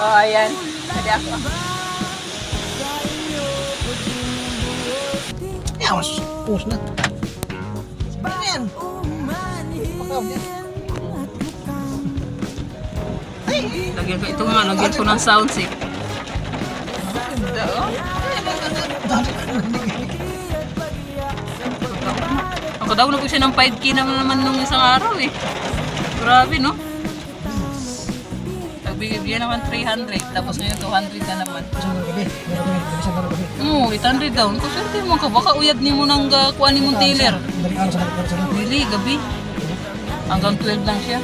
Oh, ayan. Pwede ako. Yawas! Push na. Ano yan? Pakaw yan. Lagyan ko ito nga, lagyan ko ng sounds eh. Ganda oh. Ako daw na ko siya ng 5K naman nung isang araw eh. Grabe no? Nagbigyan naman 300, tapos ngayon 200 na naman. Isang gabi. Isang gabi. Oo, 800 down. Kung swerte mo ka, baka uyad ni mo ng kuha ni mong tailor. Daling araw sa gabi. Dili, gabi. Hanggang 12 lang siya.